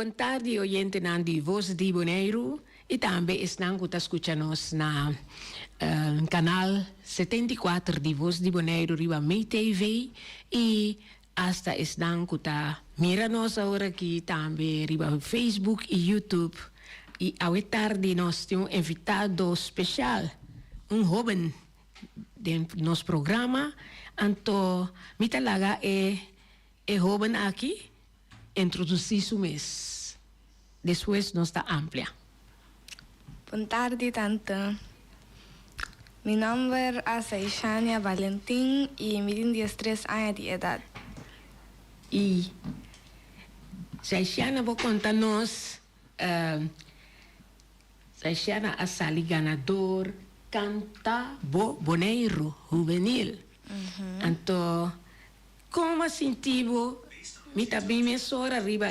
Boa tarde, oyente de Voz de Bonaire. E também estão escutando-nos na canal 74 de Voz de Bonaire, Riba Mei TV. E hasta estão mirando-nos agora aqui também, Riba Facebook e YouTube. E à tarde nós temos um invitado especial, jovem de nosso programa. Então, me talaga é jovem aqui, introduzir o mês. Depois nós está ampla. Boa tarde, tanta. Mi nombre es Aishania Valentín y me tengo 13 años de edad. E Aishania vai contar-nos, Aishania é sali ganador, canta Bonaire juvenil. Então, como sentimos, me também me sora arriba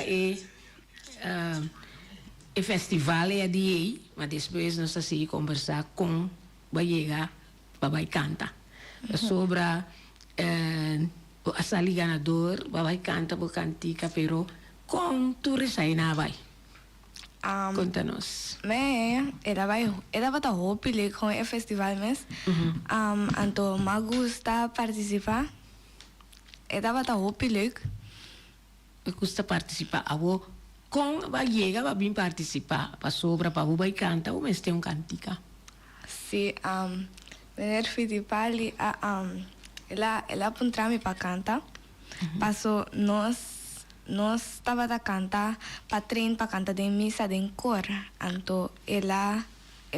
o festival é de mas depois nós assim conversar com vai chegar vai canta sobre a sali ganador vai canta por cantica pero com tu resaina vai conta-nos era bata hopi com o festival mes então me gusta participar era bata hopi me gusta participar com vai chegar vai vir participar para sobre para vai canta ou mas tem cantica sim Meneer Fittipaldi ela apuntou-me para cantar passou nós estava a cantar para treinar para cantar de missa de cor então ela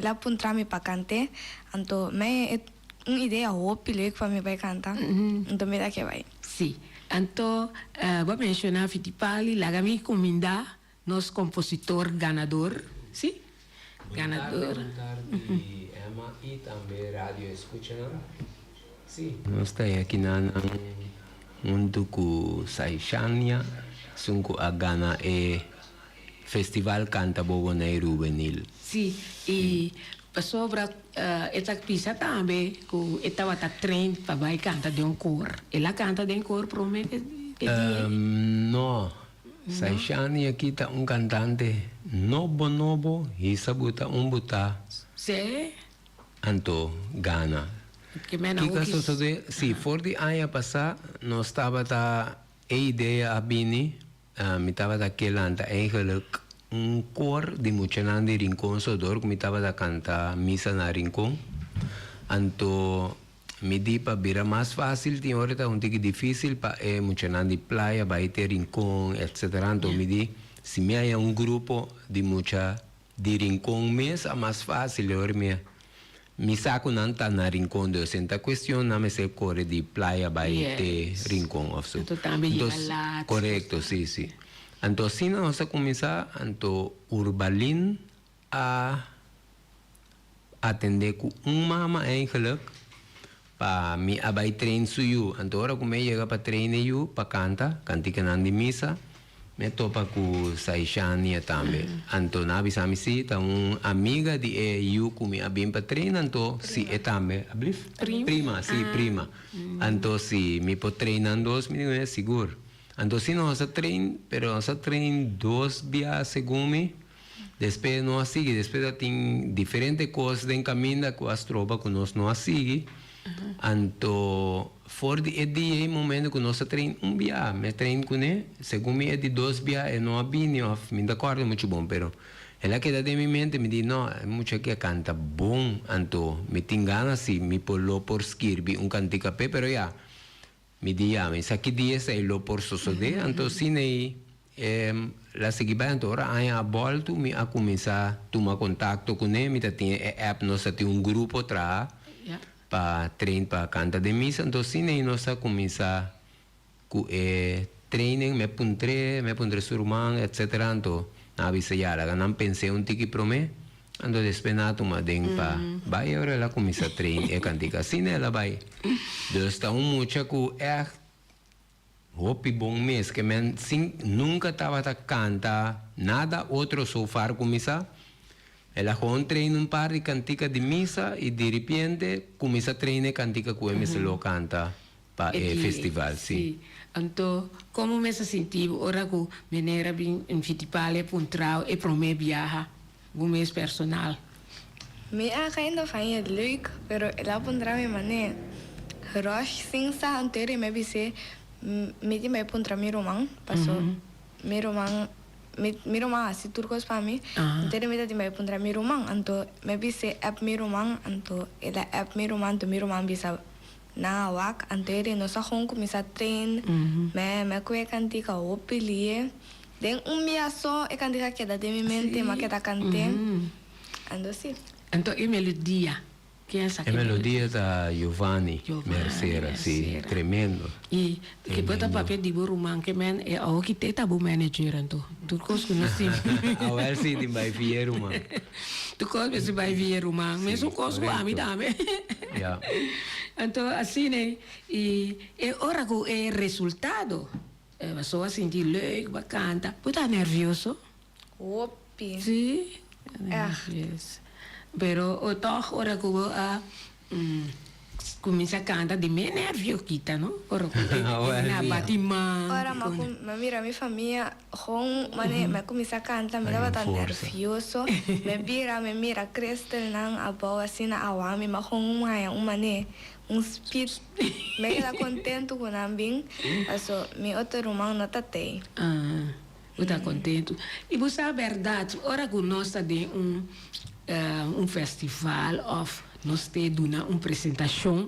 apuntou-me para cantar então me uma ideia hope para me vai cantar então me dá que vai sim então vou mencionar Fittipaldi lá me comenda nosso compositor ganador sim ganador tarde Emma e também rádio escuchando sim nós estamos aqui na com Saishania sunku a Gana festival canta Bonaire juvenil sim e sobre essa pista também que estava trein para vai cantar de cor ela canta de cor promete não Saishani aqui está cantante novo e sabuta buta sim anto Gana que caso de se for de ano passado nós estava a ideia a bini me estava daquele anta eigenlijk cor de muchanandi rincon sodor que me estava a cantar missa na rincon anto me di para vira mais fácil tinha hora tá tique difícil para muchanandi playa vai ter rincon etc então me di se me há grupo de mucha de rincon mês é mais fácil hora me saco não tá na rincon de senta questão não me sei corre de playa vai ter rincon ou so então correto sim então assim nós começar então urbalin a atender com mama eigenlijk para me abai trein suyu então ora como chega para treinar you para cantica de missa me topa com Saishania também então na bisa me si tá amiga de you como abim para treinar então si é também prima prima então si me po treinar dois me é seguro então si nós trein pero nós trein 2 dias segundo depois nós sigue depois tem diferentes coisas em caminho com as tropas que nós não sigue então for de dia momento que nós trein dia me trein com ele segundo me de 2 dias e não abinho me dá acordo muito bom pero ela queda de minha mente me diz não mucha que canta bom então me tem ganas se me polo por escrever cantica pero já me diz mas aqui dia sai lo por sosode então se nem la seguimento ora a volta me a começar a tomar contato com ele me tem app nós tem grupo tra para treinar para cantar de missa então se nem nós começar com training me pondré surman etc então na visa já lá não pensei tique prome então depois na toma den para vai agora ela começa a treinar cantica assim ela vai então está mucha com hopi bom mês que men nunca estava a cantar nada outro so far começar ela treina par de cantica de missa e de repente começa a treinar cantica com eles lo canta para o festival sim Então, como me senti ora que menera bin in Fittipaldi puntrau e pro me viaja, o mês personal. Me ainda faz leuk, pero ela pondrá mi mané. Rush sing sa anterior me bise me di me pondrá mi román, pasó mi román así turcos para mí. Anterior me di me pondrá mi román, anto me bise app mi román, anto ela app mi román, to mi román bisa na wak anterior no sa hong kumisa train, me kue kantika opilie. Den mia so e kantika queda de mi mente, ma queda cante. Ando sì. Então, e melodia? Quem é essa A melodia da Giovanni Mercera, sim, tremendo. E que bota papel de burumang que men é o que teta bu manager então. Tu cos conheci. A ver se tem vai vir uma. Tu cos se vai vir uma, mas o cos a mim também. Ja. Então assim né e ora que é resultado. A pessoa sentir leuk, bacana. Puta nervioso? Opi. Sim. Nervioso. Pero o toch ora que começa a cantar de me nervio kita, no? Ora que na batimang. Ora ma mira mi família, hong mane me começa a cantar, me dava tan nervioso. Me mira Cristel nang abo assim na awami, ma hong mane speed. Me queda contento com ambing. Also mi outro irmão não tatei. Está contento. E você a verdade, ora que nós de festival of nós temos uma apresentação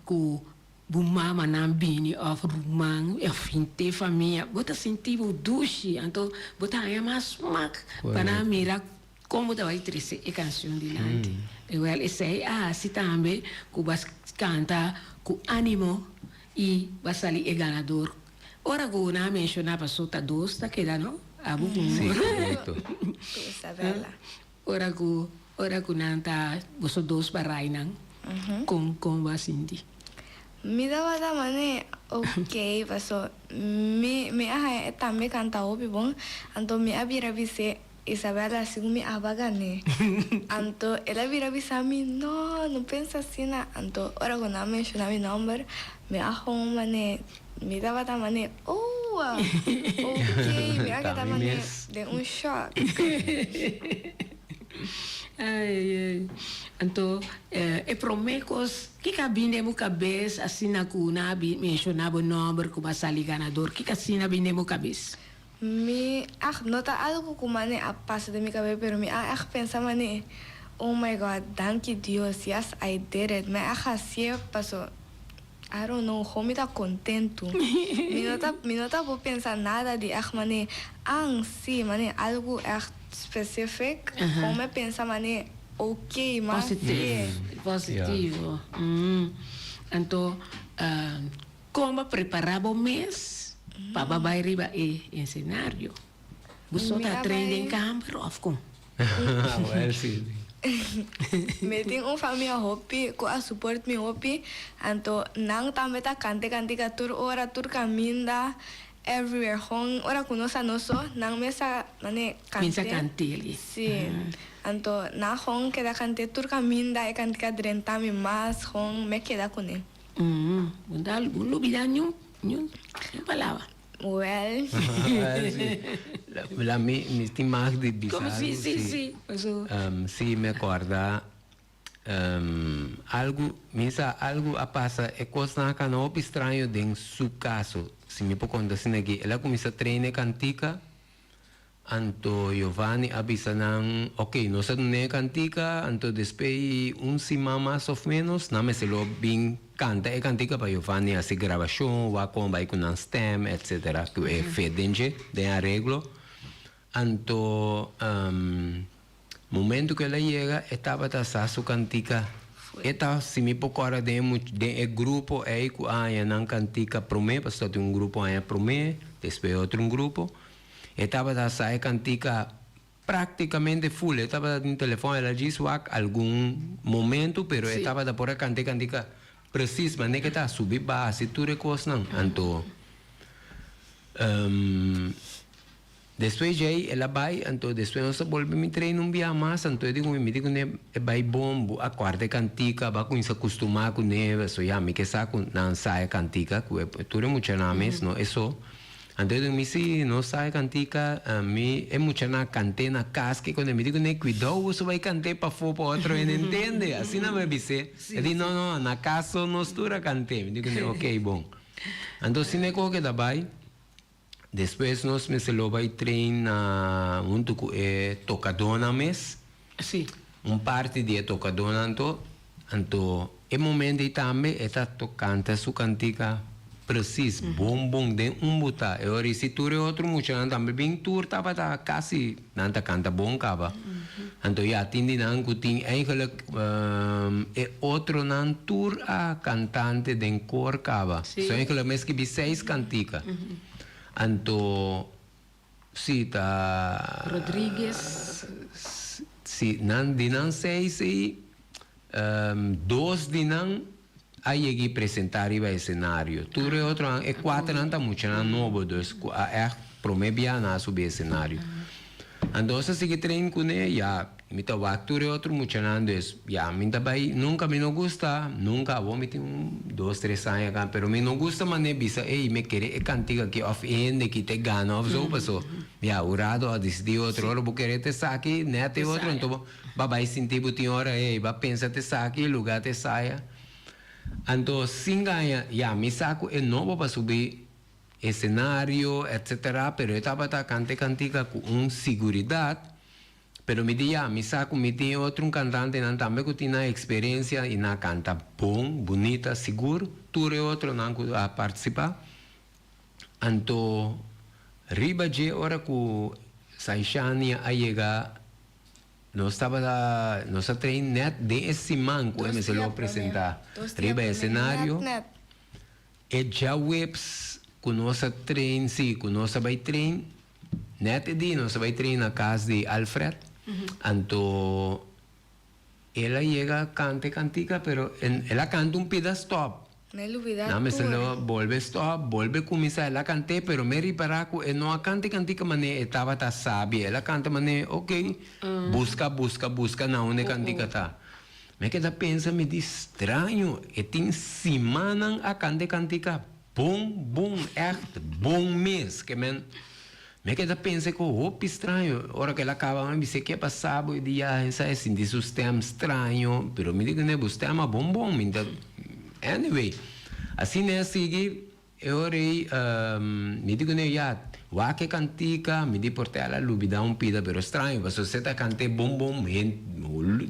com mama na bini of rumang e finte família, bota sentir o duche, então bota aí mais smack para mirar como vai trazer a canção de lante. Eu sei se também que vas canta com ânimo e vai sair o ganador. Ora que na mencionar passou tá dois tá queda não? Abu Sim, correto. Isabela. Ora que não tá você dois barai não? Com vai sentir. Me dava da mané, ok, passou. Me também canta opi bom, então me abira bise Isabela sigo me abagane. Então ela vira bise a mim, não pensa assim na. Então ora que na mencionar meu nome, me arruma mané. Me dava da mané, ok, me aga da mané de choque. Ai. Então, promecos que cabine mo cabeça assim na cuna mencionava o nome que vai sair ganador, que assim na bine mo cabeça. Me nota algo que mané a passa de minha cabeça, pero me pensa mané, oh my God, thank you Deus, yes I did it. Me assim passou. I don't know, como está contento. Me nota vou pensar nada de mané, sim, mané, algo específico. Como é pensar mané, ok, mas positivo. Então, como preparar o mês para vai riba e cenário? Você está treinando em câmera ou como? Well, sim. Me tenho família hopi, com a suporte me hopi, então não também tá cante ka tur caminda everywhere hong ora kunosa noso nang mesa mane cante. Mesa cante ali. Sim. Então na hong queda cante tur caminda e cante kadrenta mi mas hong me queda com ele. Bundal bulu bidanyo nyun palavra. Well. La mi más de bizarro. Como sí. Sí, me acorda algo a passa é coisa que não é estranho em seu caso. Se me pode contar assim aqui, ela começa a treinar cantica, anto Giovanni avisa não, ok, não sei nem cantica, anto depois semana mais ou menos, não me se lo bem canta e cantica para Giovanni assim gravação, vai com um stem, etc. Que é fedenge, de arreglo, anto momento que ela chega, estava a sua cantica. Então, se me procura de grupo, é que há não cantica para mim, porque tem grupo aí para mim, depois outro grupo. Estava a sair cantica praticamente full. Estava no telefone, ela disse algum momento, mas estava a pôr a cantica preciso, mas nem que está subir base, tudo é coisa não. Então, Después ya ela vai, então después nós volve me treino um dia mais, então eu digo, me digo né, é vai bom, a quarta cantica, vai com isso acostumar com neve, so já me que saco não sai cantica, que tudo é muito names, não é só. Então eu digo, me se não sai cantica, me é muito na cante na casca, quando me digo né, cuidado, você vai cantar para fora para outro, não entende? Assim não me disse. Eu digo, não, na casa não estura cante, me digo né, ok, bom. Então se não que da vai. Después nós me se lo vai treinar junto com tocadona mes. Sim. Parte de tocadona então é momento também está tocando su cantica preciso, bom de botar. E ora se tu é outro muito também bem tour tava quase nanta canta bom cava. Então já tindi nan kuting eigenlijk é outro nan tour a cantante den cor cava. So eigenlijk mes que bi 6 cantica. Anto si ta Rodrigues si nan dinan 6 e 2 dinan aí aqui apresentar iba cenário. Tudo outro é 4 nan tá muito nan novo dos é promebia na subir cenário. Então se que treino com ele já me tá tudo outro muito nan dos já me tá vai nunca me não gusta nunca vou me tem 2, 3 anos cá, pero me não gusta mas ne bisa ei me querer cantiga que of ende que te gana of so passou já urado a decidir outro hora vou querer te saque né te outro então vai sentir butin hora ei vai pensar te saque lugar te saia então sim ganha já me saco é novo para subir escenario etc pero eu estava cante cantiga com seguridade. Pero me dia, me saco, me tem outro cantante não também que tinha experiência e na canta bom, bonita, seguro. Tudo é outro não a participar. Então, riba de hora que Saishani a chegar, nós treino net de esse manco, me se lo apresentar. Riba cenário, e já webs que nós treino, sim, que nós vai treino. Net de nós vai treinar na casa de Alfred. Então, ela chega, canta, cantica, pero ela canta pedaço stop. Não, mas ela volve stop, volve começar, ela canta, pero me reparar que não canta, cantica, mas estava tá sabe, ela canta, mas ok, busca, não, onde cantica tá. Mas que ela pensa, me diz, estranho, e tem semana a canta, cantica, bom, echt, bom mês, que me queda pensa que estranho, hora que ela acaba me dizer que é passado e dia essa é assim de sistema estranho, pero me digo né, o sistema bom, anyway, assim né, seguir eu orei, me digo né, já, o que cantica, me digo portar ela lubida pida, pero estranho, mas você tá cante bom,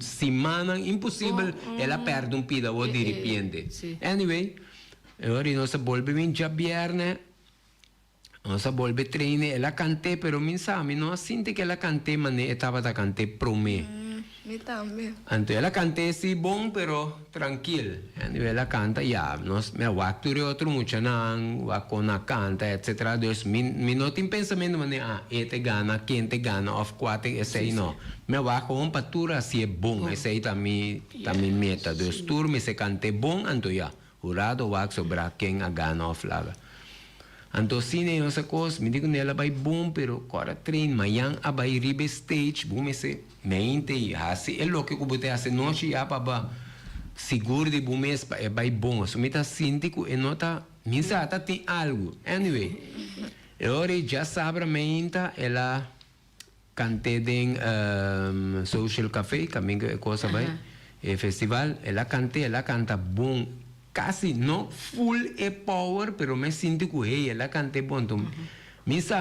semana impossível, ela perde pida ou de repente, anyway, eu orei nós volvemos já viernes. Nós volve treine, ela cante, pero me não sinto que ela cante, mas estava a cantar pro mim. Me também. Então ela cante sim bom, pero tranquilo. Ela canta, já, nós me actúre outro muito não, na canta, etc. Deus, me não tem pensamento, mas este gana, quem te gana, of quatro, esse aí não. Me com patura se é bom, esse aí também meta. Deus, turme se cante bom, então já, jurado vai sobre quem a gana of laga. Então, sim, essa coisa, me digo nela vai bom, pero agora treino, amanhã a vai ribe stage, bom, esse mente, assim, é louco que eu botei essa noite já para seguro de bom mês, vai bom, so me tá síntico e nota, me sabe, tem algo, anyway, agora já sabe a mente, ela cante em social café, caminho é coisa vai, festival, ela canta bom, casi no full e power, pero me sinto que ela canta bom. Então,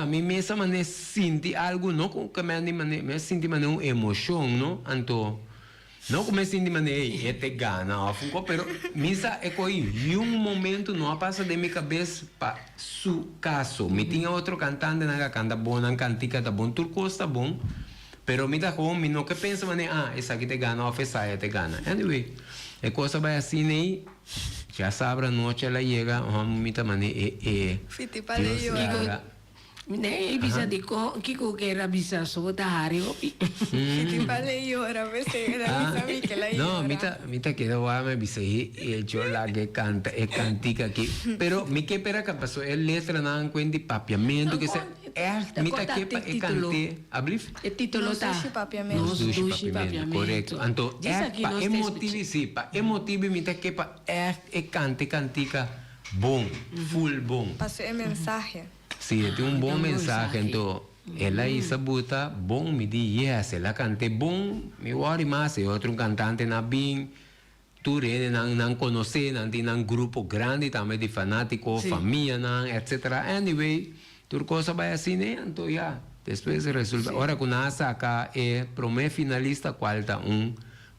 me essa maneira sinto algo, não que me sinto uma emoção, não? Então, não que me sinto maneira, é te gana, pero me é que um momento não passa de minha cabeça para su caso. Me tinha outro cantante na canta bom, na cantica tá bom, turco está bom, pero me dá como, me não que pensa maneira, essa aqui te gana, essa te gana. Anyway, a coisa vai assim, né? Já sabe a noite ela chega, muita maneira Fittipaldi llora. Nem bisa di ko, kiko que era bisa so da hari opi. Fittipaldi llora, veste era bisa mi que la llora. No, mita que do me bisa yo la que canta, cantica aqui. Pero mi que pera que pasó el letra nan cuenti papiamento que se echt Da mita conta kepa te e titulo. cante, ablif? E título Nos tá. dushi papiamento. Nos Dushi dushi papiamento, correcto. Anto, Diz aqui pa nós emotivi, sì, pa emotivi mita kepa echt e cante cantica bom, full bom. Passou o mensagem. Sì, è un buon un mensaje, mensaje. anto, ella isa buta, bom, mi di yes, ella cante bom, mi worry mas, e outro cantante na bing, tu rene non conosce, non ti un gruppo grande, também di fanatico, Sì. famiglia, etc. Anyway, tu cosa vai assim, né? Então, já, depois resolve. Ora, com a saca, é, pro me finalista, qual tá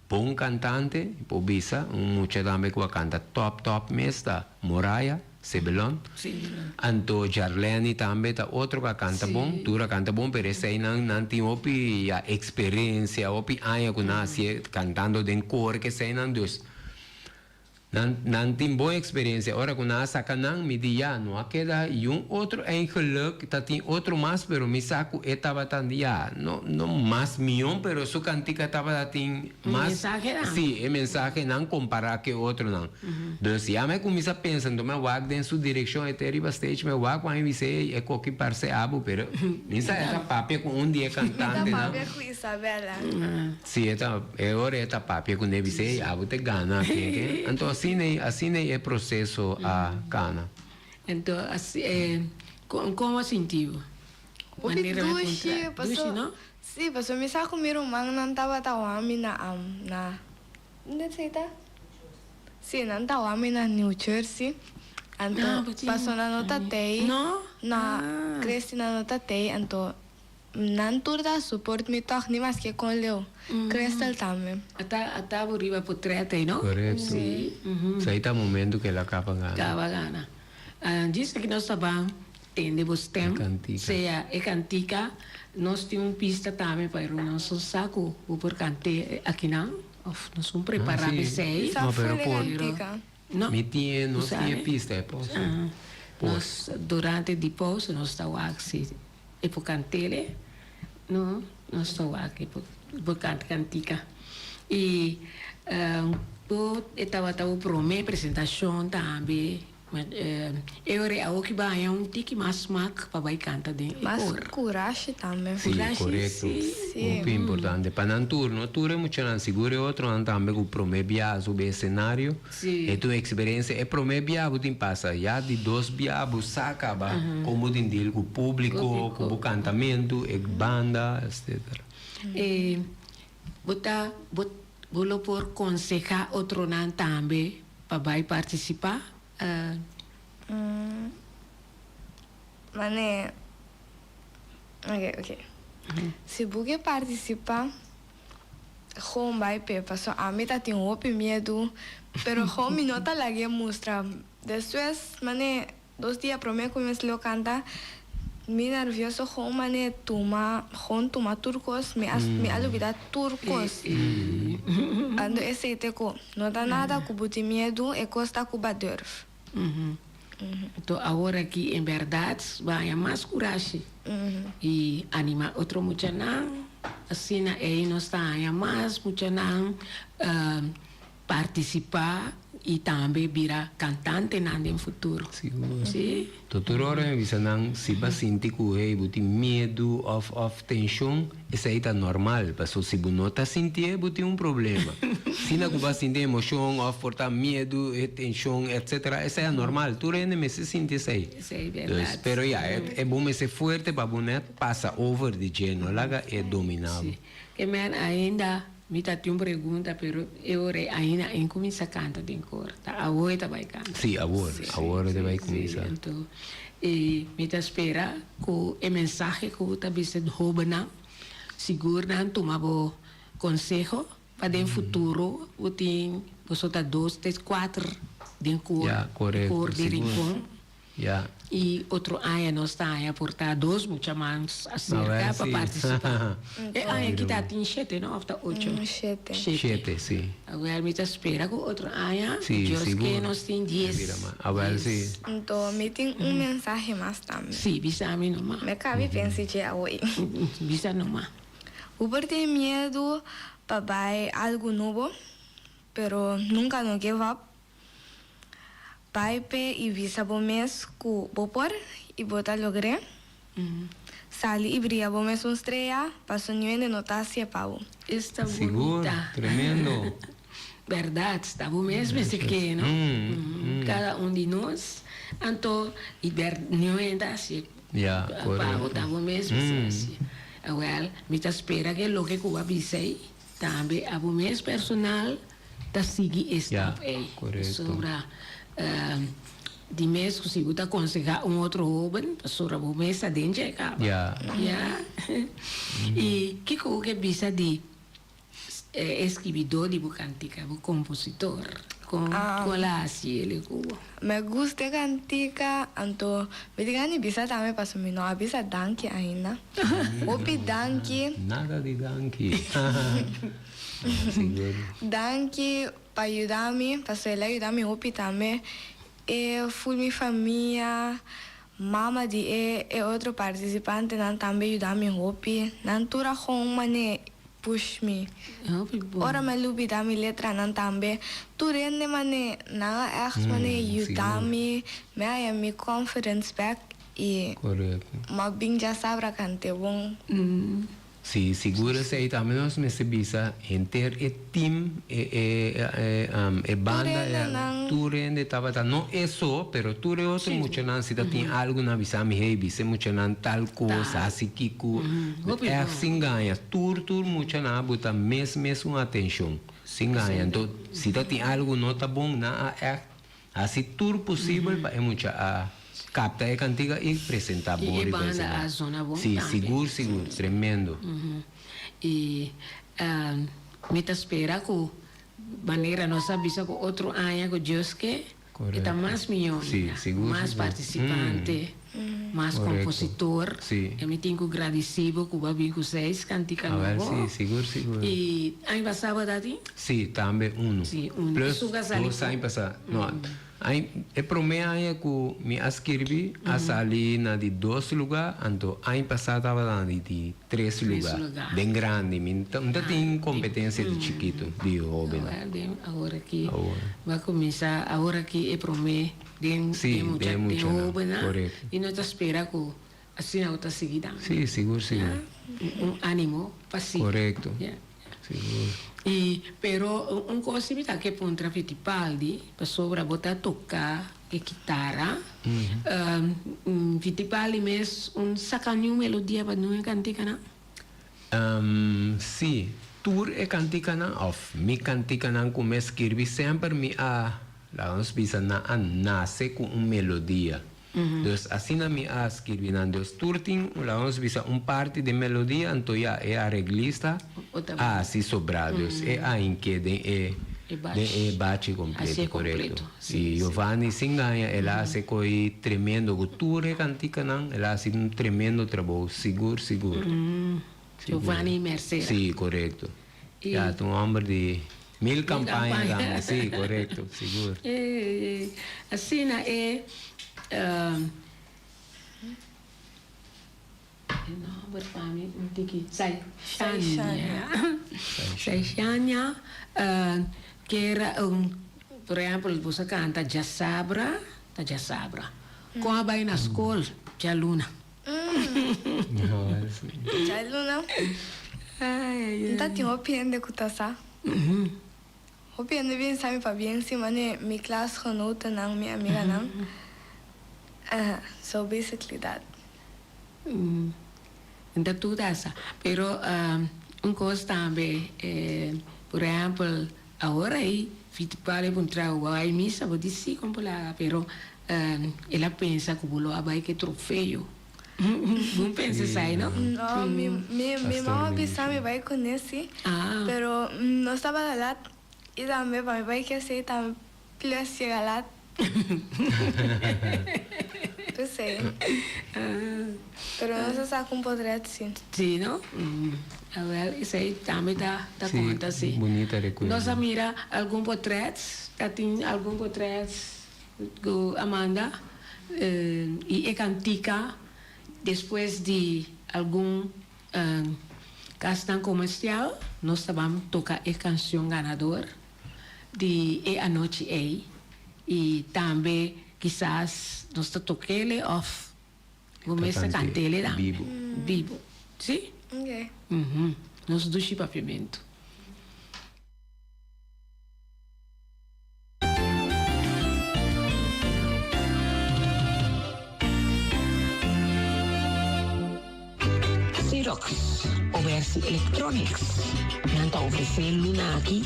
bom cantante, po bisa, mucha também que canta top mesta, Moraya, Sebelon. Sim. Anto Jarlene também tá outro que canta bom, tura canta bom, pero esse aí não tem opi a experiência, opi aya com nasce cantando den cor que sei não dos. Não tem boa experiência. Ora com nasa sacanang me dia não queda e outro geluk tá tem outro mais, pero me saco estava tan dia não mais milhão, pero su cantica estava tem mais. Mensaje não. Sim, é mensagem não comparar que outro não. Então se a me começa a pensar, então me wag den su direção é ter bastante, me wag quando me sei é qualquer parce abo, pero misa essa papia com dia Da cantante não. papia com Isabela. Sim, é hora essa papia com deve ser abo te gana, que então assim é processo a cana. Então, assim, como sentiu? O que dushi, passou. não? Sim, passou. Me saco miro mang não tava tawami na. Onde você tá? Sim, não tawami na New Jersey. Então, passou na nota TEI. Não? Na cresci na nota TEI, então não turda suporte me toque nem mais que com Leo. Crestal também. Até arriba por treta, não? Correto. Sim. Isso aí tá o momento que ela acaba ganhando. Acaba gana. Diz que nós estamos tendo os tempos. Cantica. Seja, é cantica. Nós temos pista também para o nosso saco. O por cantar aqui não. Nós vamos preparar sim. isso aí. Sabe, No, pero foi por- legal. Não? Me tinha, não Sabe? tinha pista, é possível. Nós, durante depois, nós estamos aqui. E por cantar, não? Nós estamos aqui por cantica. E eu estava para uma apresentação também. Eu era que vai tiki mais mac para vai cantar de Mas cor. coragem também. Sim, Coragem, correto. sim. Muito importante. Para não turno é muito não seguro outro não também com promebia sobre cenário. Sim. E tua experiência é promebia você passa já de 2 biabos saca como tem deal com o público, com o cantamento, e banda, etc. Vou por aconselhar outro não também para vai participar. Mas ok. Se você participar, como vai pepa, só a mim tá tem medo, pero como não tá lá que mostra. Depois, mané, 2 dias para mim começar a cantar, me nervioso como mané toma turcos, me alubida turcos. Ando esse teco, não dá nada com buti medo, e costa com badurf. Então, agora aqui, em verdade, vai mais coragem. E animar outro muito não. Assim, aí nós estamos mais muito não participar e também virar cantante no futuro. Seguro. Sim? Doutor, ora me bisa nang se ba sinti ku buti medo of tensão, isso aí tá normal, mas se você não tá sentindo, buti problema. Se não ba sentir emoção, of portar medo, tensão, etc, isso é normal. Tu rende me se sente isso aí. Isso é verdade. Pero já, é bom me ser forte para bonet passa over de geno, laga é dominável. Sim. Que men ainda me tá uma pergunta, pero eu ainda em começar a cantar de cor. Tá, agora tá vai cantar. Sim, agora você vai começar. Então, e me tá espera que o mensagem que eu tá vendo rouba não, seguro não tomar o conselho para o futuro, o tem você tá 2, 3, 4 de cor, cor de rincão. Yeah. E outro ano nós está a portar 2 muitas mãos acerca para participar. E aí que tá tem 7, não? Está 8. 7. Sim. Agora me tá espera com outro ano. Sim, Deus seguro. que nós tem 10. Agora sim. Então, me tem mensagem mais também. Sim, bisa a mim não. Me cabe pensar que é oi. Bisa não. O ter medo para algo novo, pero nunca no give up. Pai e visa bom mês com bopor e botar logre. sali e brilha, vou mesmo estreia, passo ninguém de notar se é pau. Está Seguro, bonita. tremendo. Verdade, está bom mesmo esse que, não? Cada de nós, então, e não ainda assim. Yeah, Pago, correto. está bom mesmo assim. Well, me espera que lo que eu avisei, também a bom mesmo personal, tá seguir esta aí. correto. Sobre de mesmo, se você aconselhar outro jovem, sobre a bom mesmo, dentro de cá. Yeah. E que coisa que bisa de escribidor de cantica, o compositor, com a ele cuba. Me gusta cantica, então, vedigani bisa também passo me não bisa danke ainda. Opi danke. Nada de danke. Seguro. Danke para ajudar-me, para ele ajudar-me opi também. E fui minha família, mama de outro participante, não também ajudar-me opi. Não tura com mané push me. Ora me lubi da mi letra não também. Tu rende mané, não é mané ajudar-me, me aí mi conference back e Correto. ma bing já sabe cante bom. Sí, seguro se aí também nós me bisa enter team banda turende tava não é só, pero ture outro muito não se tem algo na visa me hey visa muito não tal coisa assim que é assim ganha tur muito não bota mesmo atenção sim ganha então se tem algo não tá bom na é assim tur possível é muito capta a cantiga e apresentar bom e banda a zona bom sim também. seguro tremendo E me espera que maneira nossa bisa com outro ano com Deus que está mais milhões, mais participante, mais compositor. Eu me tenho agradecido que o babi com vocês cantica novo. Seguro. E aí passava daqui? Sim, também um. Sim, Plus, dois anos passar. Não, aí é primeiro ano que me escrevi a sair na de 2 lugares, então ano passado estava na de 3 lugares. Bem grande, não tem competência de chiquito, de jovem. Agora que vai começar, agora que é primeiro, de jovem, e nós espera que assim não está seguida. Sim, seguro. Ânimo, passivo. Correto. Seguro. Pero coisa que pontra Fittipaldi sobre botar tocar e guitarra. Fittipaldi mesmo sacanho melodia para não cantar não? Sim, tour e cantica não, of me cantica não como escrevi sempre me lá nos bisa na nasce com melodia. Então, assim na minha escrevi não, então tour tem lá nos bisa parte de melodia, então já é arreglista, assim sobrados, é a inquede é bate completo, correto. E Giovanni Singanha, ela hace coi tremendo, o tour e cantica não, ela hace tremendo trabalho, seguro. Giovanni Mercedes. Sim, correto. Já tem homem de 1000 campanhas, sim, correto, seguro. Assim é Saishanya, que era por exemplo, você canta Jassabra, com a baia na escola, Jaluna. Jaluna? Então tem opinião de kutasa? Opinião de bem sabe para bem cima né, minha classe renota não, minha amiga não. So basically that. Então tudo essa, pero coisa também, por exemplo, agora aí Fittipaldi puntrau ai missa vou dizer como lá, pero ela pensa que o bolo abai que troféu. Não pensa sai, não? Não, minha mama pensa me vai conhecer, pero não estava lá e também vai que sei também plus chegar lá. Eu sei. Pero não se sabe como poderia ser. Sim, não? Well, isso aí também tá conta, sim. Bonita recuerdo. Nós mira algum portrait, tem algum portrait do Amanda e cantica depois de algum castan comercial, nós vamos tocar a canção ganador de A Noite Ei. E também quizás nós toquele of Começa a cantele da. Bibo. Bibo. Sim? Ok. Nos dushi papiamento. Xerox, Oversi Electronics. Nanta oferecendo aqui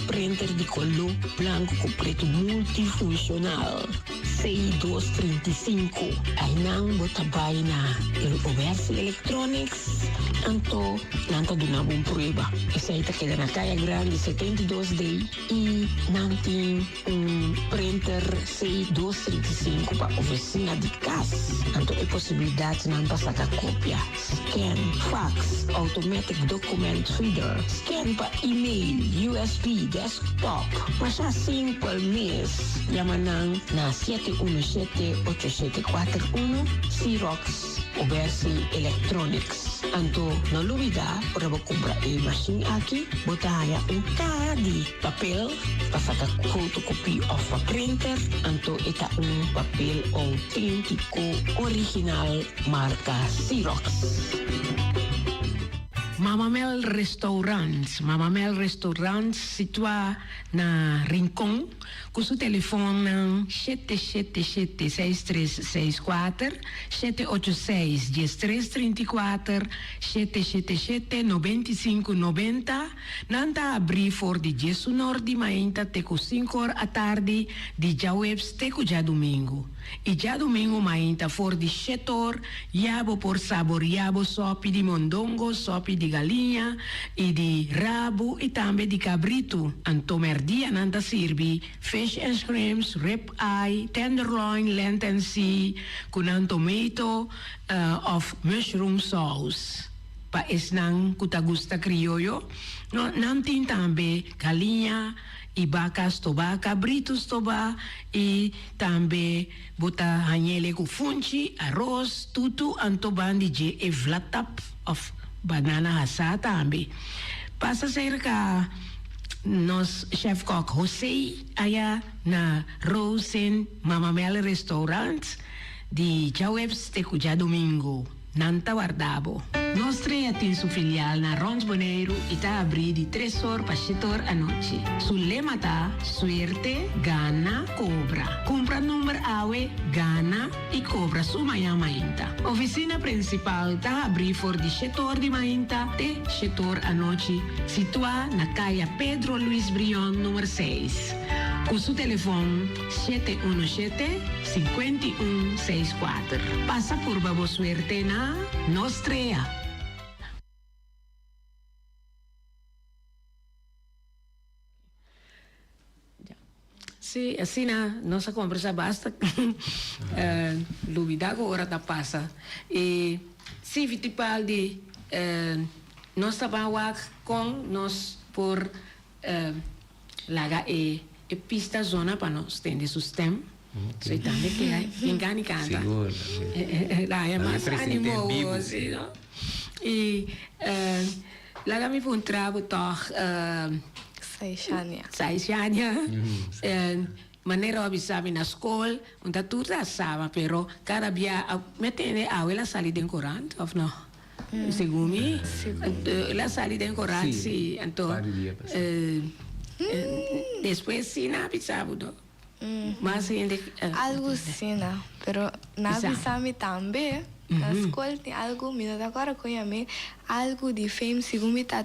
printer de color branco com preto multifuncional. C235. Aí não bota baina. El Oversi Electronics. Anto, nanta do na bom prueba. Essa aí tá querendo na tela grande 72D e nanti printer C235 para oficina de casa. Anto é possibilidade não passar a cópia. Scan, fax, automatic document reader, scan para e-mail, USB, desktop. Mas é simple mesmo. Yamanang na 717-8741 Xerox Oversi Electronics. Anto, na lubida, para comprar a machine aqui, botar cara de papel para fazer photocopy of a printer. Anto, ita papel autêntico, original, marca Xerox. Mama Mel Restaurants situa na Rincon, com seu telefone 777-6364, 786-1334, 777-9590. Nanta abrir for de Jesu Norte, mainta teco 5 horas à tarde, de já webs teco já domingo. E já domingo mainta for de chetor, yabo por sabor, yabo sopi de mondongo, sopi de galinha e de rabo e também de cabrito. Anto merdia nanta sirvi fish and shrimps, rib eye, tenderloin, lent and sea, con tomato of mushroom sauce. Pa esnang kutagusta criollo, no nantin tambe galinha e vacas toba, cabritos toba e também bota hanhele com funchi, arroz, tutu antoban de e vlatap of banana hasa também. Passa cerca nos chef kok José aya na Rosen Mama Mel Restaurant de Jawebs te cuja domingo. Nanta Guardabo. Nostra tem sua filial na Rons Boneiro e está abrir de 3 horas para 7 horas à noite. Su lema tá suerte, gana, cobra. Compra número AWE, gana e cobra sua manhã mainta. Oficina principal tá abrir for de 7 horas de mainta até 7 horas à noite. Situa na caia Pedro Luiz Brion, número 6. Com seu telefone 717-5164. Passa por Babo Suerte na Nostrea. Sim, assim na nossa conversa basta. Lubida agora tá passa. E se vitipal de nós trabalhamos com nós por laga e pista zona para nós ter sistema. Sei também que é engane canta. Seguro. Lá é mais animoso, não? E lá me foi trabalho Saishania. Maneira de sabe na escola, onde tudo já sabe, pero cada dia me tem a ela sair de corante, ou não? Segundo mim, ela sair de corante, sim. Então, depois sim, não sabe, não? Mas algo assim, pero na bisami também, na escola tem algo, me dá agora com algo de fame, segundo me tá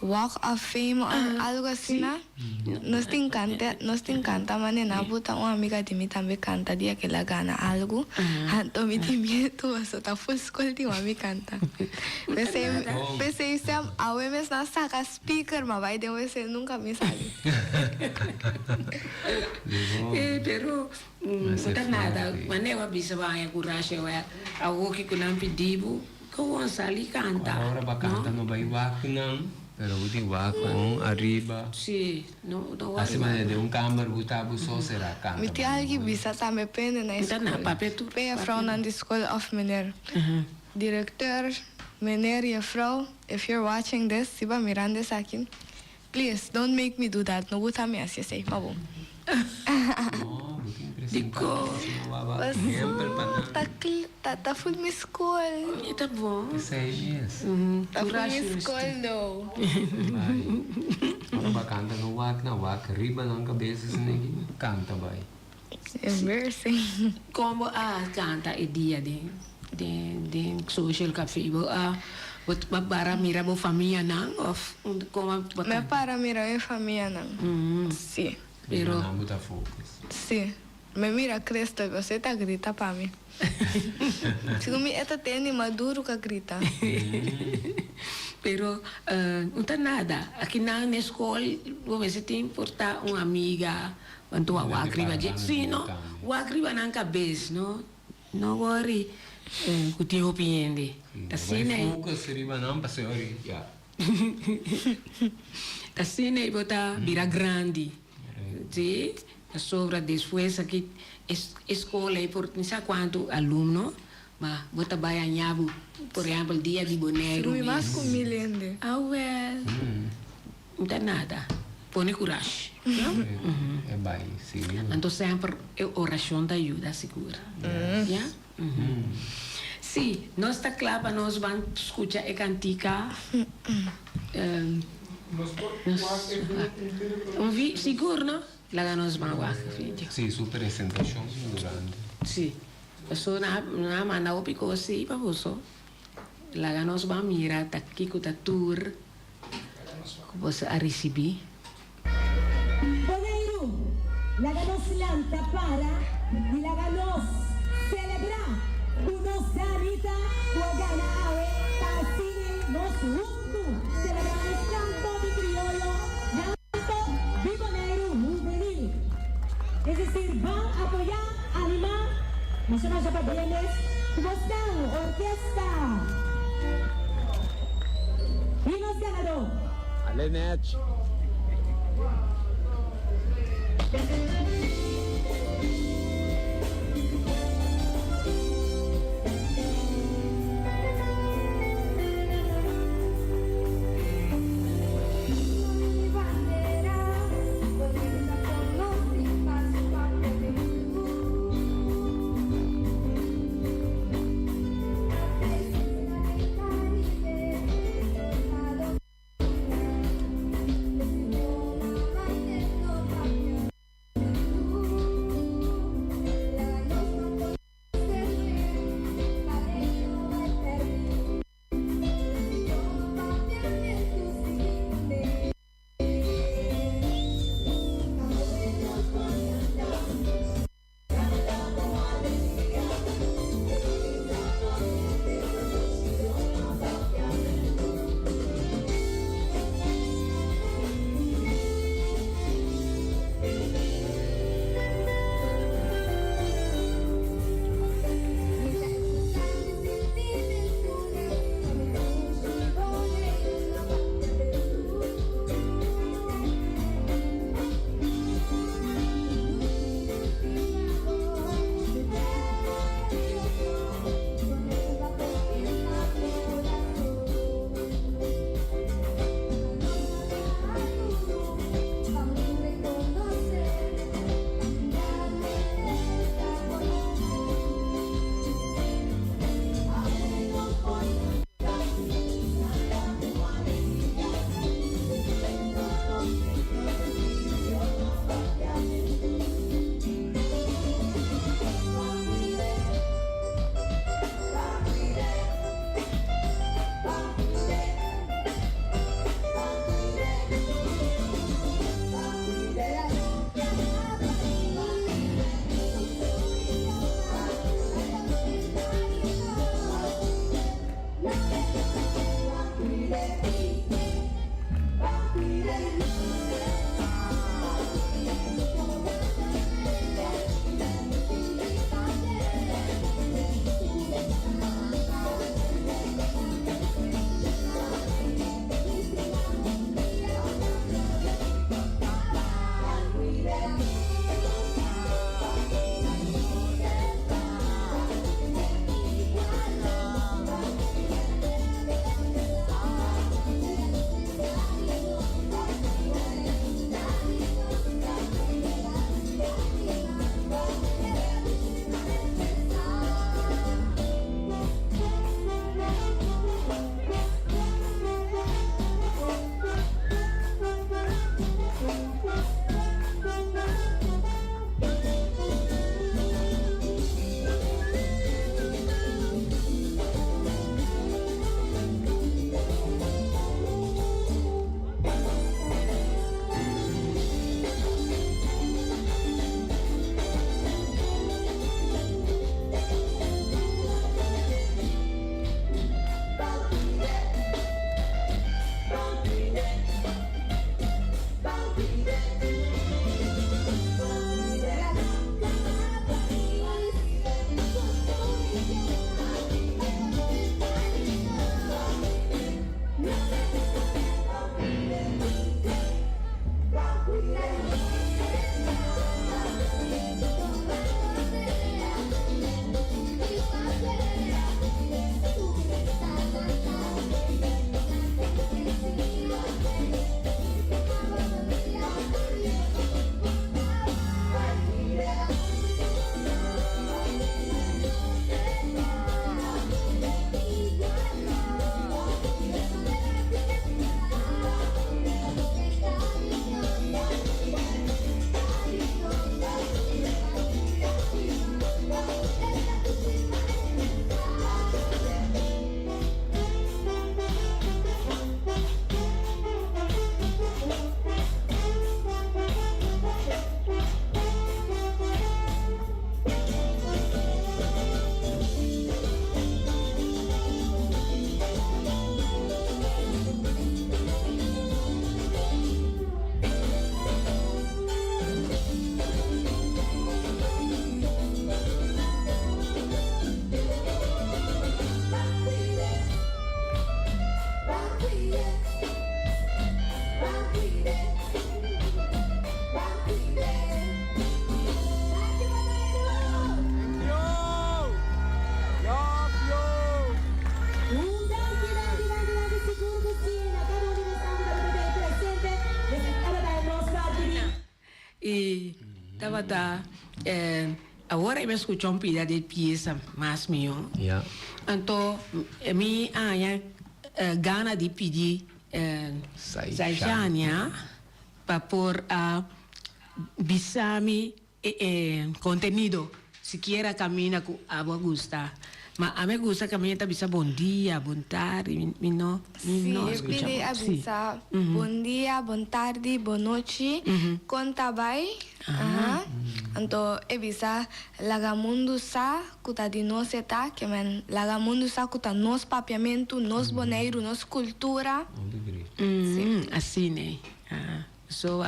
Walk of Fame, algo assim, nós te encanta, mas na buta uma amiga de mim também canta dia que ela gana algo, então me tem medo, só tá full escola de uma amiga canta. Pensei se a UMS na saca speaker, mas vai de você nunca me sabe. Pero não tá nada, mas eu avisa vai a coragem, a o que não pediu, que o Ansali canta. Agora vai cantar no baiuaco não. Pero uti wako arriba. Sì, no. Acima de câmera botava só será canta. Me tem algo que bisa também pende na escola. Pe vrouw aan de school of meneer. Directeur, meneer, je vrouw, if you're watching this, Siba Miranda Sakin, please don't make me do that. No buta me as you say, mabo. Oh, muito Digo, Tá full mi school. tá bom. Isso aí Tá full mi school, no. Vai canta no wak, riba ng cabeça, canta, vai. Embarrassing. Como canta e dia de social café, wat para mira bo família não of como Me para mira mi familia, no. Sí. Pero Não muda focus. Sí. Me mira Cristo y você tá grita para mí. Si mi esta tiene maduro que grita. pero não tá nada. Aqui na escola, você tem que portar uma amiga, quando a wakriba de sim, não? Wakriba na cabeça, não? Não worry. Que te opiniende. Tá sendo aí. Focus riba não, passeori, ya. Tá sendo aí botar vira grande. Sim? Sobra depois aqui escola e por não sei quanto aluno, mas bota baia nhabo, por exemplo, dia de Bonaire. Mi más con milende. Well, não tem nada. Põe coragem. É bem, sim. Então sempre a oração da ajuda segura. Já? Sim, nós está claro para nós vamos escutar a cantica. Seguro, não? Lá nós vamos lá. Sim, sua apresentação durante. Sim. Pessoa na manda o pico assim para você. Lá nós vamos mirar aqui com a tour que você a receber. Bonaire, laganos lanta para y laganos celebra unos sanita guagana ave tasine nos junto celebramos canto de criollo canto de Bonaire juvenil, es decir, van a apoyar, animar nacional de Pabieles, Mustang Orquesta y nos ganador Ale match. E estava da agora eu escuto um pida de pieza mais meu. Ja. Então, me anya gana de pedir Saishania para pôr a bisami contenido. Se quiera camina com a boa gusta. Mas a me gusta caminhar bisa bom dia, bom tarde, mi no escucha. Pide avisa bom dia, bom tarde, boa noite, conta vai. Então, avisa lagamundo sa kuta di nós eta, que men lagamundo sa kuta nos papiamento, nos boneiro, nos cultura. Assim, né? So,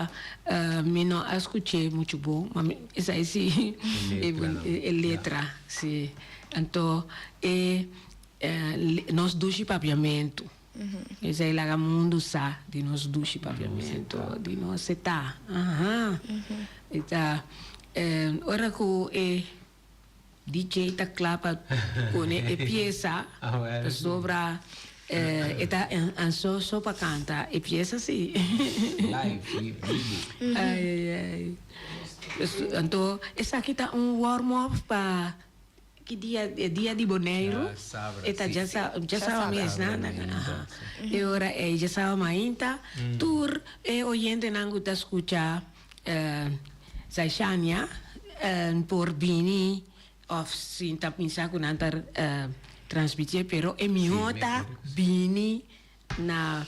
mi no escuché muito bom, mas essa é sim, é letra, sim. Então, nós duche papiamento. Esse é o mundo sa de nós duche papiamento, de nós seta. Então, ora que o DJ tá clapa com a pieza sobre eta anso so para cantar e pieza sim. Live, vivo. Ai. Então, essa aqui tá warm-up para que dia de Boneiro, eta já sabe mesmo, né? E ora já sabe mainta, tur oyente nangu ta escucha Saishania por Bini of sinta pensar com nantar transmitir, pero miota Bini na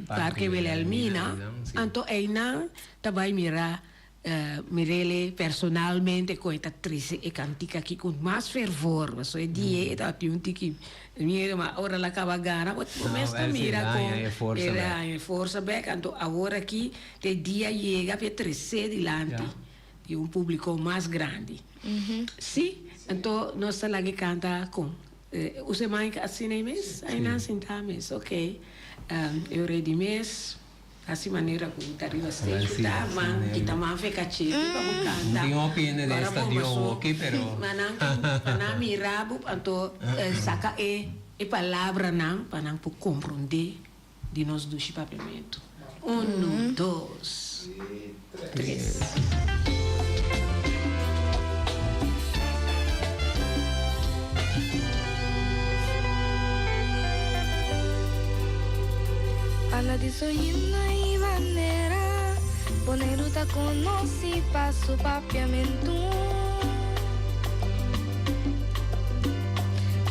Parque Wilhelmina, anto eina tabai mira Mirele personalmente com esta atriz e cantica aqui com mais fervor, mas é dia eta piunti que mira mas ora la cabagana, mas mira com era força back, então agora aqui de dia chega para crescer dilante de público mais grande. Sim, então nós lá que canta com você mais assim nem mês, aí não sentamos, ok, eu ready mês. Assim maneira que está arriba stage, tá? Mas kita mais fica chique para cantar. Não tenho opinião desta dio aqui, pero. Mas não mirabo, então saca palavra não para não compreender de nós do chipamento. 1, 2, 3. Ana di soyina y bandera, Boneiro ta conoce paso papiamento.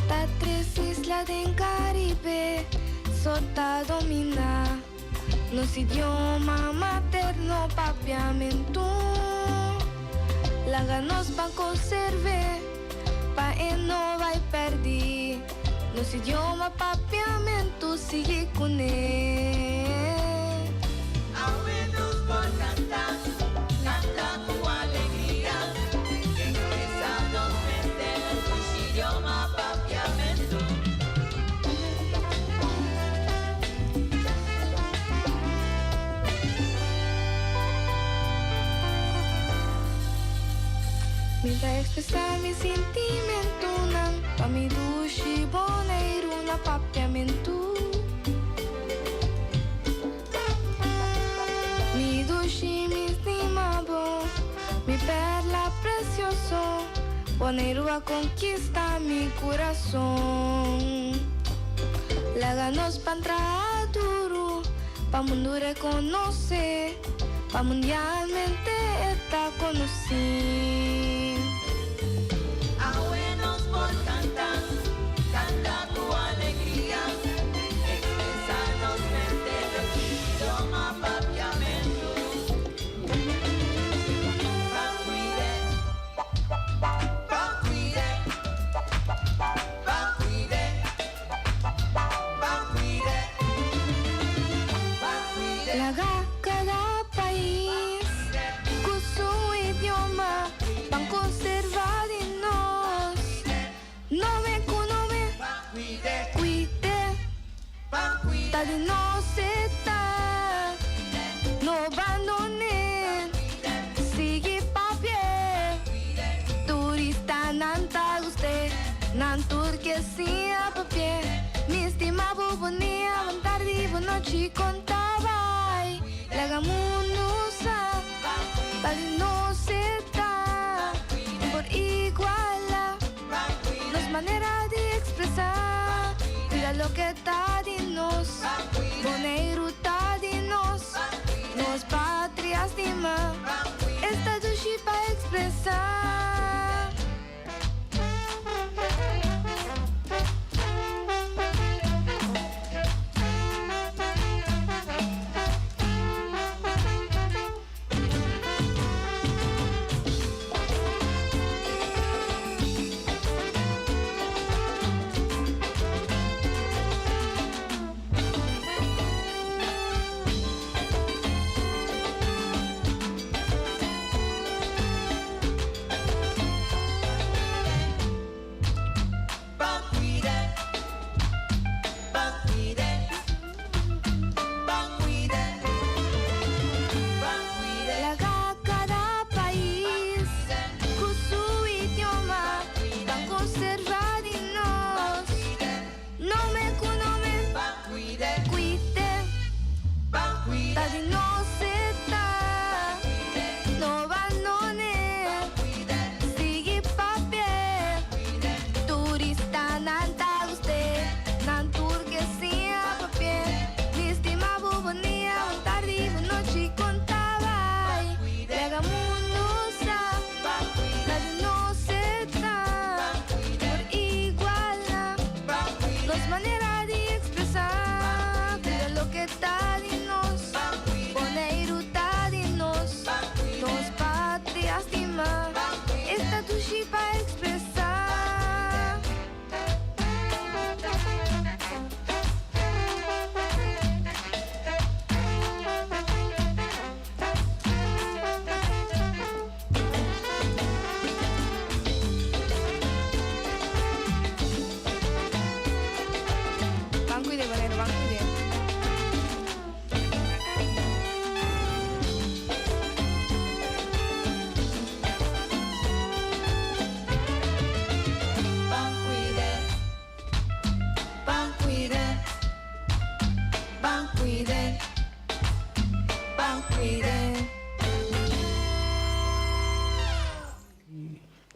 Ta tres islas del Caribe, sota domina, nos idioma materno papiamento. Laga nos va conserve, pa no vai perder. Nos idioma papiamento sigue con él. Abuelos por cantar, canta con alegría. Expresados desde el idioma papiamento. Mientras expresa mi sentimiento, pa mi dushi boneiro na papiamento. Mi dushi mi estimado, mi perla precioso, boneiro a conquista mi corazón. Láganos pa entrar duro, pa mundo reconoce, pa mundialmente está conocido. Abuelos por cantar, canta tu alegría. Expresados desde el idioma papiamento. Pacuide, pacuide, pacuide, pacuide, pacuide. Laga cada país con su idioma, pan bubonia, buon tardi, buon noci contavai. Laga munusa, bali no seta, por iguala. No es manera de expresar, cuida lo que está de nos. Boneiro está de nos patrias de mar. Esta dushi para expresar.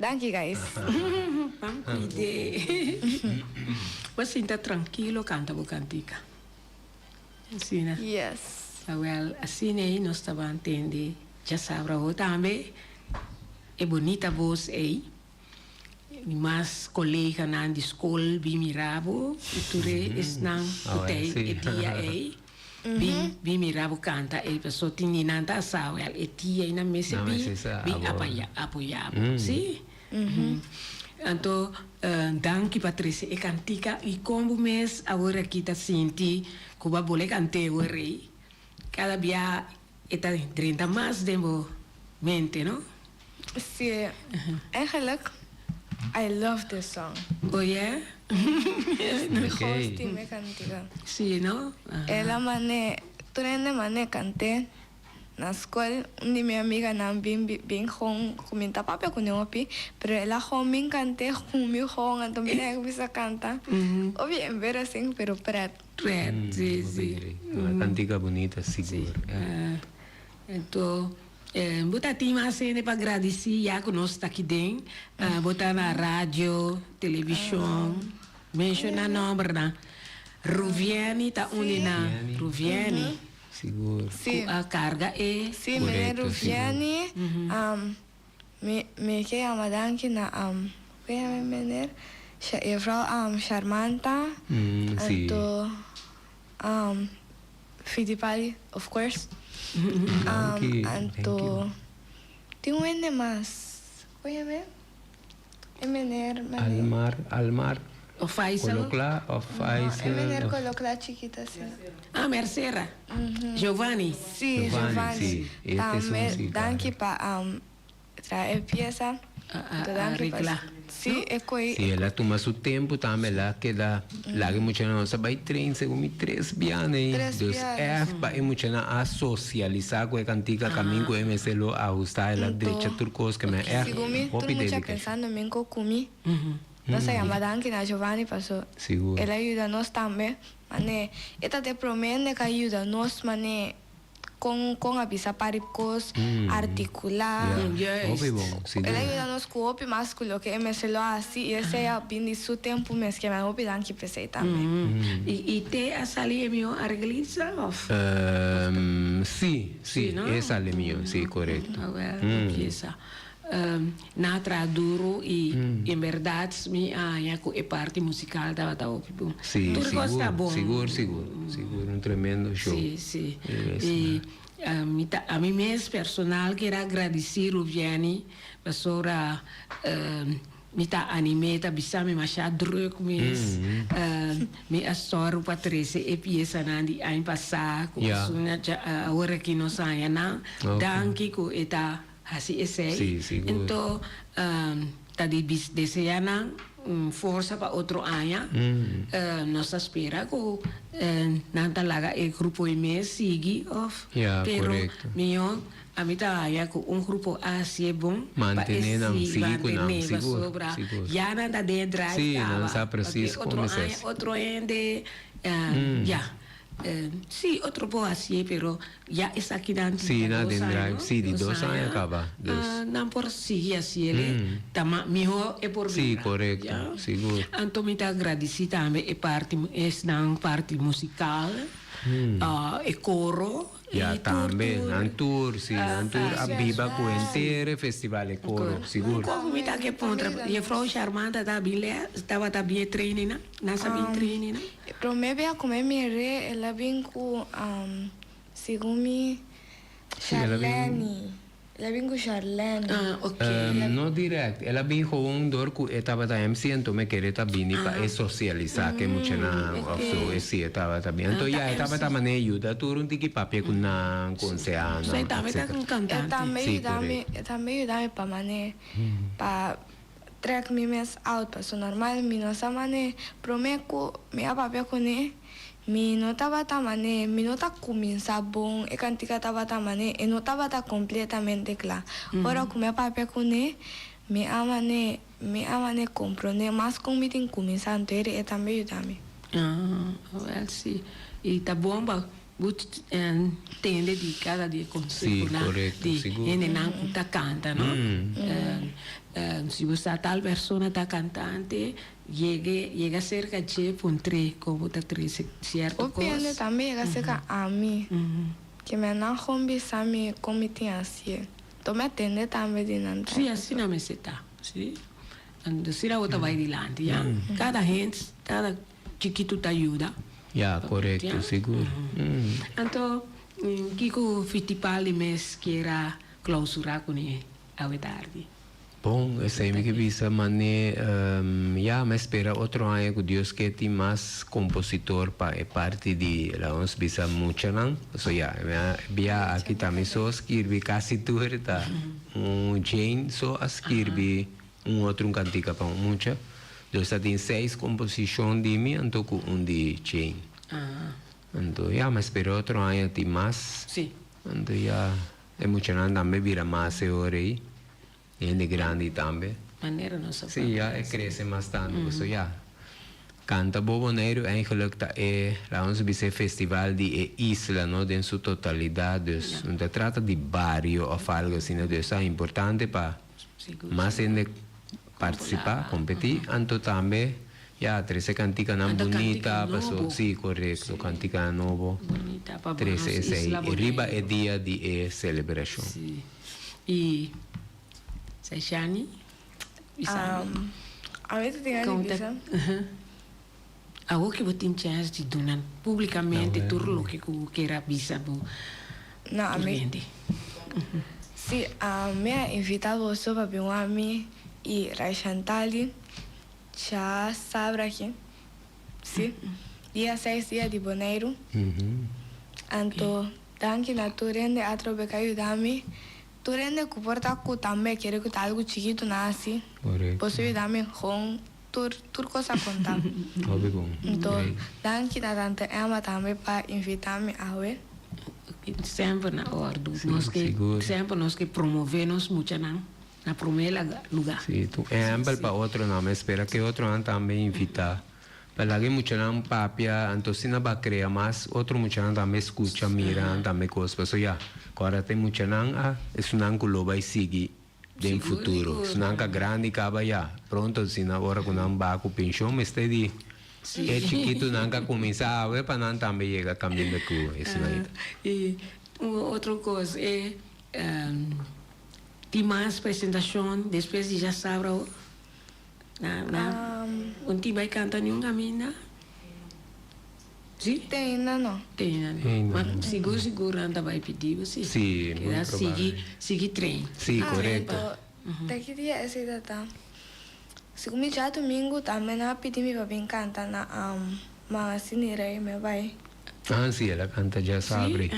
Thank you guys. Vamos cuidar. Você está tranquilo, canta a cantica. Assim, né? Yes. Well, assim aí nós estamos entendendo. Já sabe, eu também. É bonita voz aí. Mas colega na escola, vi miravo, e tudo isso não tem e dia aí. Vi miravo canta, e pessoa tinha nada sabe, e tia aí na mesa vi apoiava, sim. Então, danke Patrícia, e cantica e como mês agora aqui tá senti, que vai boleh cantar o rei. Cada dia está 30 mais de mente, não? Sim. Eigenlijk, I love this song. Oh yeah? Hosti me cantiga. Sim, não? Ela mané, turene mané cante. Na escola, onde minha amiga não bem com comentar papel com eu api, pero ela com bem cante com meu com, então bem eu bisa canta. Obvio embarrassing, pero prat. Sim. Uma cantiga bonita, seguro. Então, botar tema assim para agradecer, já que nós está aqui dentro, botar na rádio, televisão, mencionar nome, na Ruviani, tá onde na Ruviani. Seguro. Sim. A carga é... Sim, Correto, me Ruviani, me que amadan que na kaya mener, siya vrouw Charmanta, anto Fittipaldi, of course. Anto tingwene mas, kaya me, mener Almar. O Faisal. Colocla, o Faisal. mener colocla chiquita sim. Mercera. Giovanni. Sim, Giovanni. Sí, Também danke pa traer pieza. Arreglar. Sim, é coi. Sí, ela toma su tempo também, ela queda, lá que muita nossa vai treinar, segundo 3 bianes, dus para muita a socializar com a cantiga, caminho com MC lo ajustar ela direita turcos que me Segundo, todo mundo pensando em comi. Nossa chamada que na Giovanni passou. Seguro. Ela ajuda nós também, Mané, esta te promete que ayuda nos, mané, con avisa paripcos, articular. Juist. Opi bom, Ele seguro. ajuda nos com o másculo que é mesmo assim e esse é bem su tempo mesmo que é o danke para também. E te a salir meu arglisa of? Sì, sì, no? esa è mio, sì, corretto. Empieza. Na traduro e em verdade me a parte musical da opibu. Sì, Tu gosta bom? sicuro, un tremendo show. Sim, sim. Yes, E a mim mesmo personal quero agradecer o Vianney, pastora me tá animada, bisa me machar druk mes, me astor Patrícia e pieza nandi ano passado, com Yeah. a hora que nós saia na, Okay. danke com eta assim esse. Sim, seguro. Então, tá deseando força para outro ano. Nós espera que não talaga o grupo IME siga off. Yeah, pero correcto. melhor a mim tá com grupo assim é bom. Mantener, não, seguir com não, seguro, sobra. seguro. Já nada de drive. Sim, não está preciso outro começar. ano, outro ende, já. Sì, otro po' así, pero ya es aquí dentro. Sì, na drive, sì, di 2 anni acaba. Non por sì, así, tama mejor e por Sì, vida, corretto, ya. sicuro. Anto mi ta agradeci também e parte parte musical, e coro. Ja, e também, un tour, sì, un tour a sì, Biba sì. con intere festival e coro, sicuro. Como mi ta che pontra, e Frau Charmanta da bile, stava da bie training, na sabi training. Pro me vea como é minha re, ela vem com segundo Charlene. Ela vem com Charlene. Ok. No direct, ela bem com dor que estava da MC, então me querer tá bem para socializar que muito na so esse estava tá bem. Então já estava tá mané ajuda tudo um tiki papel com na com se ana. Você também tá com cantante. Eu também ajuda para mané para track me mes out para so normal mi no sa mané promeco me papel com né. Mi não estava tamane, mi não tá começar bom, e cantica estava tamane, e não estava tá completamente claro. Ora como é papel com né, me amane compreender, mas como me tem começar inteiro e também ajuda-me. Well, sim. E tá bom, but tem dedicada de conselho, Sì, corretto, de sicuro. gente não tá canta, não? Se você tal pessoa tá cantante, chega cerca de pontre como tá três certo O piano coisa. também é que a mim, que me não rompe sabe como tem assim. Tô me atender também de não. Sim, assim não me está, sim. Ando se a outra vai adiante, já. Cada gente, cada chiquito te ajuda. Ja, corretto, sicuro. Então, Kiko Fittipaldi mes queira clausurar com ele ao tarde. Bom, esse aí me que visa, mané, já me espera outro ano que Deus quer ter mais compositor para parte de lá uns bisa muito não, so já, bia aqui também só escrevi quase tudo tá, Jane só escrevi outro cantica para muita, Deus tem 6 composições de mim, então com de Jane, então já me espera outro ano ter mais, Sim. então já é muito não também vira mais hora aí. Gente grande também. Maneira nossa. Sim, ja, cresce bastante. So, ja. Canta Boboneiro, eigenlijk dat ons bij festival die isla, no, in su totalidad. Dus, não se trata de barrio of algo assim, dus é importante para mais gente participar, competir. Anto também, ja, 13 cantica não bonita, passou, sim, correto, cantica novo. Bonita, para 13 esse aí. E riba é dia de celebração. Sim. E Seixani? A vezes tem a visa. Algo que você tem chance de donar publicamente tudo o que queira bisa por Não, a mim. gente. Sim, a minha invitada você para vir a mim e Raishantali já sabe aqui. Sim. Dia 6 dias de janeiro. Então, danke na turende atrobe que ajudar-me. Turende que porta que também quero que tá algo chiquito nasce. Correto. Posso ajudar-me com tudo coisa contar. Óbvio, bom. Então, danke na tante Emma também para invitar-me a ver. Sempre na ordem. Nós que seguro. sempre nós que promovemos muito na primeiro lugar. Sim, tu é para outro não, mas espera que outro ano também invitar Para que mucha nan papia, entonces na va crear más, otro mucha nan también escucha, mira, también cosas, pero ya, ahora tem mucha nan, es un ángulo va a seguir del futuro, es un ángulo grande que va ya, pronto, si na ahora con un baco pensión, me está di, es chiquito, nunca comienza a ver, para nan también llega también de Cuba, es E outra coisa é tem mais apresentação depois de já sabe onde vai cantar nenhum caminho sim Tem, não. tem mas seguro anda vai pedir você Sim, que muito provável. seguir trem Sí, correcto. Daqui dia esse data. Segundo dia domingo também na pedi mi papi canta na mas sinirei me vai. Ah, sí, ella canta ya sabe.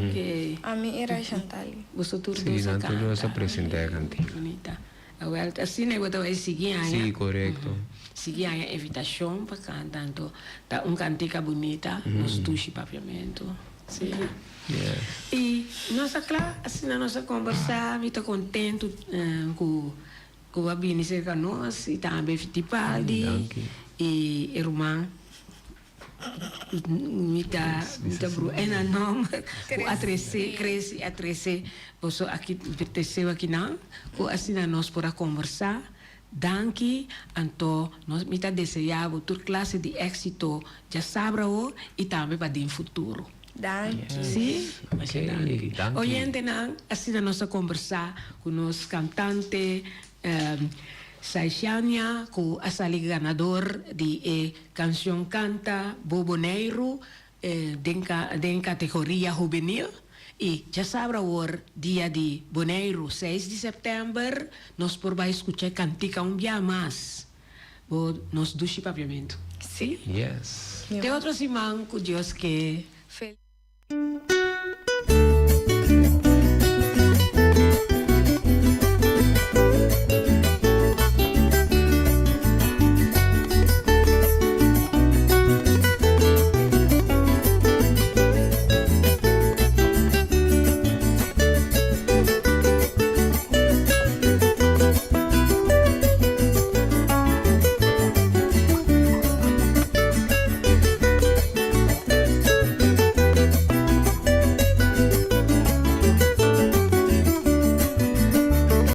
ok A mim era Chantali. você tudo Sí, tanto yo se presenté a cantar. bonita agora assim né você vai seguir aí Sí, correcto. seguir a invitação para cantar então tá cantica bonita nos tushi papiamento sim Yeah. e nossa claro assim na nossa conversa me tô contente com a Bini cerca nós e também Fittipaldi e irmã mita bro ena nom ko atrese posso aqui pertenceu aqui não ko assim nós para conversar danke anto nós mita desejava toda classe de êxito já sabe e também para o futuro. Danke. Sim, Ok, danke. oyente não assim nós conversar com os cantante Saishania, com a sali ganador de canção canta Boboneiro de categoria juvenil. E já sabe o dia de Boneiro, 6 de setembro, nós por vai escutar cantica dia mais. Nos duche papiamento. Sim? Yes. Tem outro simão com Deus que Feliz.